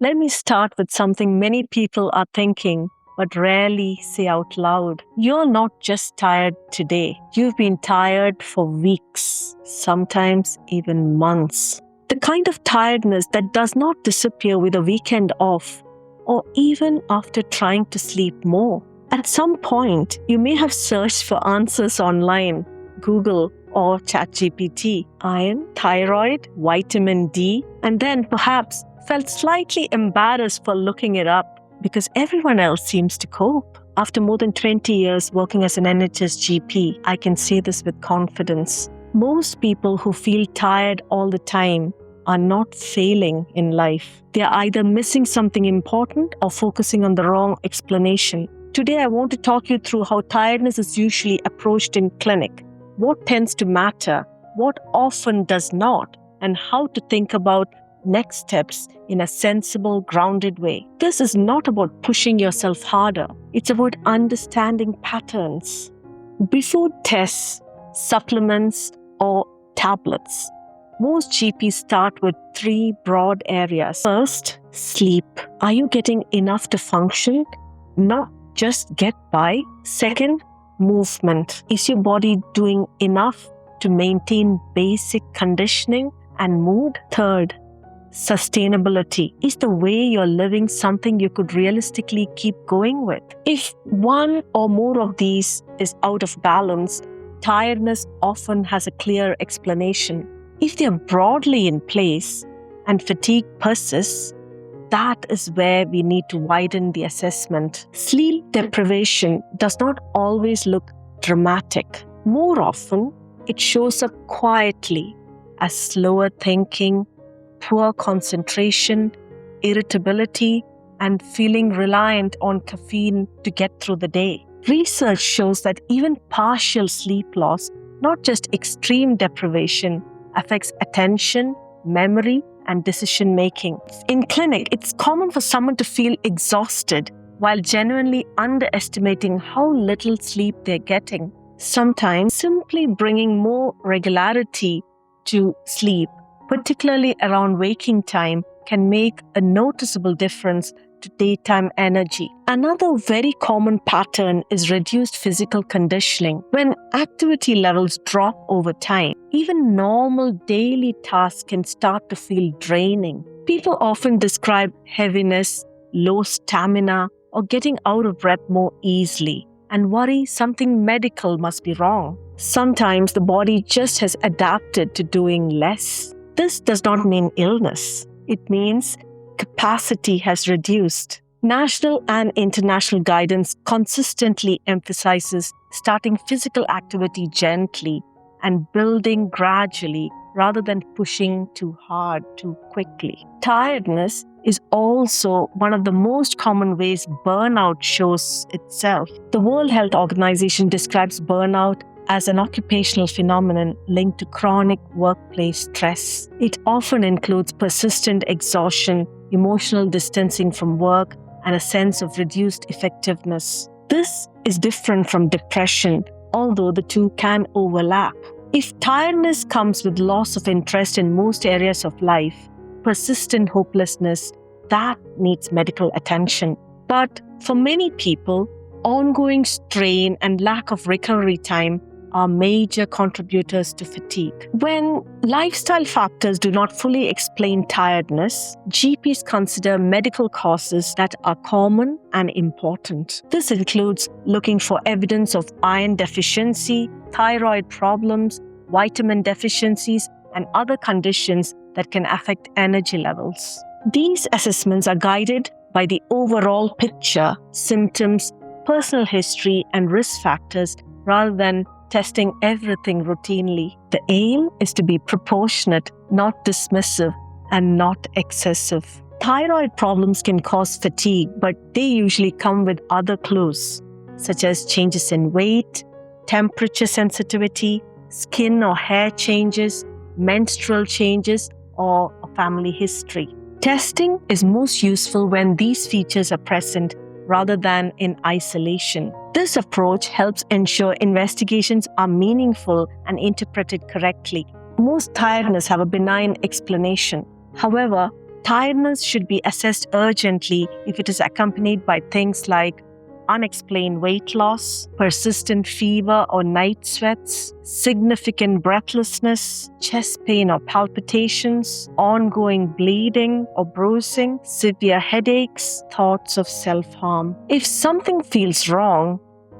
Let me start with something many people are thinking but rarely say out loud. You're not just tired today. You've been tired for weeks, sometimes even months. The kind of tiredness that does not disappear with a weekend off or even after trying to sleep more. At some point, you may have searched for answers online, Google or ChatGPT, iron, thyroid, vitamin D, and then perhaps felt slightly embarrassed for looking it up because everyone else seems to cope. After more than 20 years working as an NHS GP, I can say this with confidence. Most people who feel tired all the time are not failing in life. They are either missing something important or focusing on the wrong explanation. Today, I want to talk you through how tiredness is usually approached in clinic, what tends to matter, what often does not, and how to think about next steps in a sensible, grounded way. This is not about pushing yourself harder. It's about understanding patterns. Before tests, supplements, or tablets, most GPs start with 3 broad areas. First, sleep. Are you getting enough to function? Not just get by. Second, movement. Is your body doing enough to maintain basic conditioning and mood? Third, sustainability. Is the way you're living something you could realistically keep going with? If one or more of these is out of balance, tiredness often has a clear explanation. If they're broadly in place and fatigue persists, that is where we need to widen the assessment. Sleep deprivation does not always look dramatic. More often, it shows up quietly as slower thinking, poor concentration, irritability, and feeling reliant on caffeine to get through the day. Research shows that even partial sleep loss, not just extreme deprivation, affects attention, memory, and decision making. In clinic, it's common for someone to feel exhausted while genuinely underestimating how little sleep they're getting. Sometimes simply bringing more regularity to sleep, particularly around waking time, can make a noticeable difference to daytime energy. Another very common pattern is reduced physical conditioning. When activity levels drop over time, even normal daily tasks can start to feel draining. People often describe heaviness, low stamina, or getting out of breath more easily and worry something medical must be wrong. Sometimes the body just has adapted to doing less. This does not mean illness. It means capacity has reduced. National and international guidance consistently emphasizes starting physical activity gently and building gradually rather than pushing too hard too quickly. Tiredness is also one of the most common ways burnout shows itself. The World Health Organization describes burnout as an occupational phenomenon linked to chronic workplace stress. It often includes persistent exhaustion, emotional distancing from work, and a sense of reduced effectiveness. This is different from depression, although the two can overlap. If tiredness comes with loss of interest in most areas of life, persistent hopelessness, that needs medical attention. But for many people, ongoing strain and lack of recovery time are major contributors to fatigue. When lifestyle factors do not fully explain tiredness, GPs consider medical causes that are common and important. This includes looking for evidence of iron deficiency, thyroid problems, vitamin deficiencies, and other conditions that can affect energy levels. These assessments are guided by the overall picture, symptoms, personal history, and risk factors rather than testing everything routinely. The aim is to be proportionate, not dismissive, and not excessive. Thyroid problems can cause fatigue, but they usually come with other clues, such as changes in weight, temperature sensitivity, skin or hair changes, menstrual changes, or a family history. Testing is most useful when these features are present rather than in isolation. This approach helps ensure investigations are meaningful and interpreted correctly. Most tiredness have a benign explanation. However, Tiredness should be assessed urgently if it is accompanied by things like unexplained weight loss, persistent fever or night sweats, significant breathlessness, chest pain or palpitations, ongoing bleeding or bruising, severe headaches, thoughts of self-harm. If something feels wrong,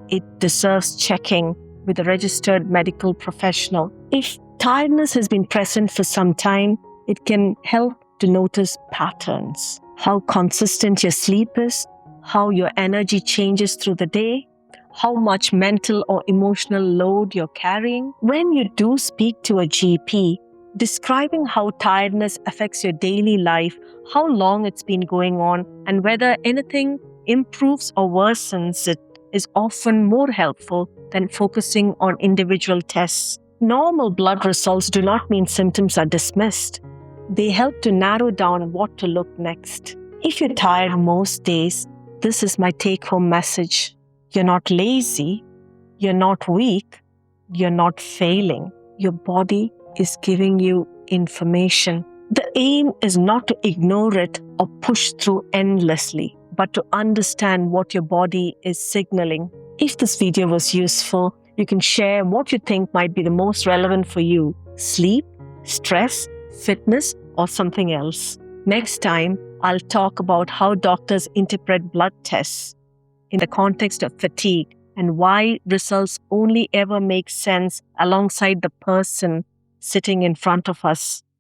it deserves checking with a registered medical professional. If tiredness has been present for some time, it can help to notice patterns, how consistent your sleep is, how your energy changes through the day, how much mental or emotional load you're carrying. When you do speak to a GP, describing how tiredness affects your daily life, how long it's been going on, and whether anything improves or worsens it is often more helpful than focusing on individual tests. Normal blood results do not mean symptoms are dismissed. They help to narrow down what to look next. If you're tired most days, this is my take-home message. You're not lazy, you're not weak, you're not failing. Your body is giving you information. The aim is not to ignore it or push through endlessly, but to understand what your body is signaling. If this video was useful, you can share what you think might be the most relevant for you: sleep, stress, fitness, or something else. Next time, I'll talk about how doctors interpret blood tests in the context of fatigue and why results only ever make sense alongside the person sitting in front of us.